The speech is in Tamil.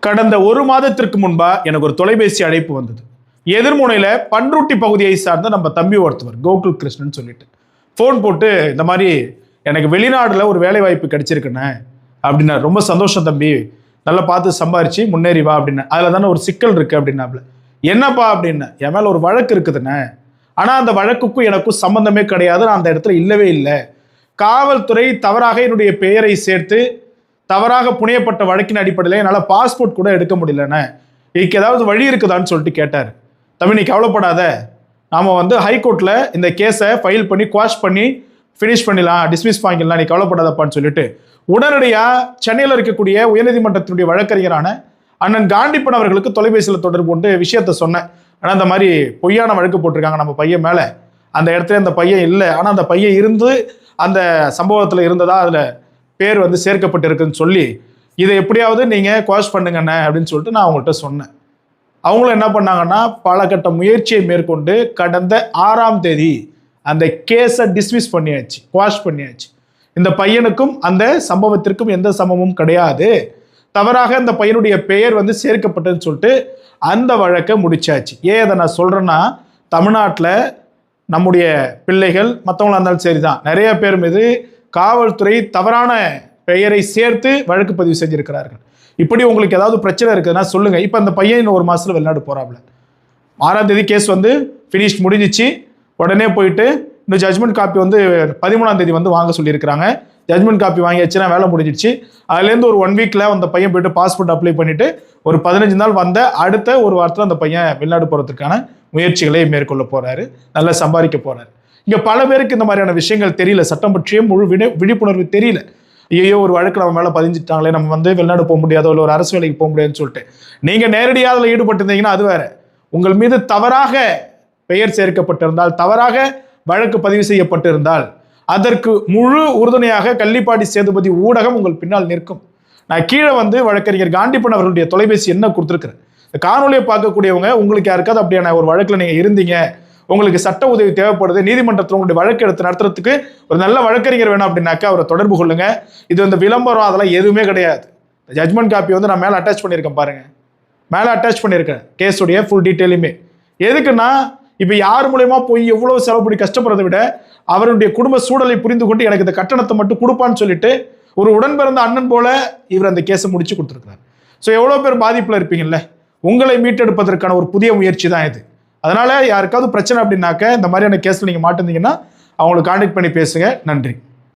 கடந்த ஒரு மாதத்திற்கு முன்பா எனக்கு ஒரு தொலைபேசி அழைப்பு வந்தது. எதிர்முனையில் பன்ருட்டி பகுதியை சார்ந்த நம்ம தம்பி ஒருத்தவர் கோகுல் கிருஷ்ணன் சொல்லிட்டு ஃபோன் போட்டு, இந்த மாதிரி எனக்கு வெளிநாடுல ஒரு வேலை வாய்ப்பு கிடைச்சிருக்குண்ணே அப்படின்னா. ரொம்ப சந்தோஷம் தம்பி, நல்லா பார்த்து சம்பாரிச்சு முன்னேறி வா அப்படின்னு. அதில் தானே ஒரு சிக்கல் இருக்கு அப்படின்னாப்புல. என்னப்பா அப்படின்னு. என் மேலே ஒரு வழக்கு இருக்குதுண்ணே, ஆனால் அந்த வழக்குக்கும் எனக்கும் சம்பந்தமே கிடையாது, நான் அந்த இடத்துல இல்லவே இல்லை. காவல்துறை தவறாக என்னுடைய பெயரை சேர்த்து தவறாக புனையப்பட்ட வழக்கின் அடிப்படையில் என்னால் பாஸ்போர்ட் கூட எடுக்க முடியலண்ணே, இதுக்கு ஏதாவது வழி இருக்குதான்னு சொல்லிட்டு கேட்டார். தம்பி நீ கவலைப்படாத, நாம் ஹைகோர்ட்டில் இந்த கேஸை ஃபைல் பண்ணி குவாஷ் பண்ணி ஃபினிஷ் பண்ணிடலாம், டிஸ்மிஸ் வாங்கிடலாம், நீ கவலைப்படாதப்பான்னு சொல்லிட்டு உடனடியாக சென்னையில் இருக்கக்கூடிய உயர்நீதிமன்றத்தினுடைய வழக்கறிஞரான அண்ணன் காண்டிப்பன் அவர்களுக்கு தொலைபேசியில் தொடர்பு கொண்டு விஷயத்த சொன்னேன். ஆனால் அந்த மாதிரி பொய்யான வழக்கு போட்டிருக்காங்க நம்ம பையன் மேலே, அந்த இடத்துல அந்த பையன் இல்லை, ஆனால் அந்த பையன் இருந்து அந்த சம்பவத்தில் இருந்ததா அதில் பேர் சேர்க்கப்பட்டு இருக்குன்னு சொல்லி இதை எப்படியாவது நீங்கள் குவாஷ் பண்ணுங்கண்ணே அப்படின்னு சொல்லிட்டு நான் அவங்கள்ட்ட சொன்னேன். அவங்களும் என்ன பண்ணாங்கன்னா பல கட்ட முயற்சியை மேற்கொண்டு கடந்த 6ஆம் தேதி அந்த கேஸை டிஸ்மிஸ் பண்ணியாச்சு, குவாஷ் பண்ணியாச்சு. இந்த பையனுக்கும் அந்த சம்பவத்திற்கும் எந்த சம்பவமும் கிடையாது, தவறாக அந்த பையனுடைய பெயர் சேர்க்கப்பட்டதுன்னு சொல்லிட்டு அந்த வழக்கை முடிச்சாச்சு. ஏன் அதை நான் சொல்கிறேன்னா, தமிழ்நாட்டில் நம்முடைய பிள்ளைகள் மற்றவங்களா இருந்தாலும் சரி தான், நிறைய பேர் மீது காவல்துறை தவறான பெயரை சேர்த்து வழக்கு பதிவு செஞ்சிருக்கிறார்கள். இப்படி உங்களுக்கு ஏதாவது பிரச்சனை இருக்குதுன்னா சொல்லுங்கள். இப்போ அந்த பையன் இன்னும் 1 மாதத்தில் வெளிநாடு போகிறாப்புல. 6ஆம் தேதி கேஸ் ஃபினிஷ் முடிஞ்சிச்சு. உடனே போயிட்டு இன்னும் ஜட்மெண்ட் காப்பி 13ஆம் தேதி வாங்க சொல்லியிருக்கிறாங்க. ஜட்மெண்ட் காப்பி வாங்கியாச்சுன்னா வேலை முடிஞ்சிடுச்சு. அதுலேருந்து ஒரு 1 வீக்கில் அந்த பையன் போயிட்டு பாஸ்போர்ட் அப்ளை பண்ணிவிட்டு ஒரு 15 நாள் அடுத்த ஒரு வாரத்தில் அந்த பையன் வெளிநாடு போகிறதுக்கான முயற்சிகளை மேற்கொள்ள போகிறாரு, நல்லா சம்பாதிக்க போகிறாரு. இங்கே பல பேருக்கு இந்த மாதிரியான விஷயங்கள் தெரியல, சட்டம் பற்றிய முழு விழிப்புணர்வு தெரியல. ஐயோ ஒரு வழக்கு நம்ம மேலே பதிஞ்சிட்டாங்களே, நம்ம வெளிநாடு போக முடியாதோ இல்லை ஒரு அரசு வேலைக்கு போக முடியாதுன்னு சொல்லிட்டு நீங்கள் நேரடியாக அதில் ஈடுபட்டிருந்தீங்கன்னா அது வேற. உங்கள் மீது தவறாக பெயர் சேர்க்கப்பட்டிருந்தால், தவறாக வழக்கு பதிவு செய்யப்பட்டிருந்தால் அதற்கு முழு உறுதுணையாக கள்ளிப்பாடி சேதுபதி ஊடகம் உங்கள் பின்னால் நிற்கும். நான் கீழே வழக்கறிஞர் காண்டிப்பன் அவர்களுடைய தொலைபேசி என்ன கொடுத்துருக்குறேன். இந்த காணொலியை பார்க்கக்கூடியவங்க, உங்களுக்கு யாருக்காவது அப்படியான ஒரு வழக்கில் நீங்கள் இருந்தீங்க, உங்களுக்கு சட்ட உதவி தேவைப்படுது, நீதிமன்றத்தில் உங்களுடைய வழக்கு எடுத்து நடத்துறதுக்கு ஒரு நல்ல வழக்கறிஞர் வேணும் அப்படின்னாக்கா அவரை தொடர்பு கொள்ளுங்க. இது விளம்பரம் அதெல்லாம் எதுவுமே கிடையாது. ஜட்மெண்ட் காப்பி நான் மேலே அட்டாச் பண்ணியிருக்கேன் பாருங்க, மேலே அட்டாச் பண்ணியிருக்கேன் கேஸுடைய ஃபுல் டீட்டெயிலுமே. எதுக்குன்னா இப்போ யார் மூலயமா போய் எவ்வளோ செலவு பண்ணி கஷ்டப்படுறதை விட அவருடைய குடும்ப சூழலை புரிந்து கொண்டு எனக்கு இந்த கட்டணத்தை மட்டும் கொடுப்பான்னு சொல்லிட்டு ஒரு உடன் பிறந்த அண்ணன் போல இவர் அந்த கேஸை முடிச்சு கொடுத்துருக்காரு. ஸோ எவ்வளோ பேர் பாதிப்பில் இருப்பீங்கல்ல, உங்களை மீட்டெடுப்பதற்கான ஒரு புதிய முயற்சி தான் இது. அதனால யாருக்காவது பிரச்சனை அப்படின்னாக்க இந்த மாதிரியான கேஸில் நீங்கள் மாட்டிருந்தீங்கன்னா அவங்களுக்கு கான்டாக்ட் பண்ணி பேசுங்க. நன்றி.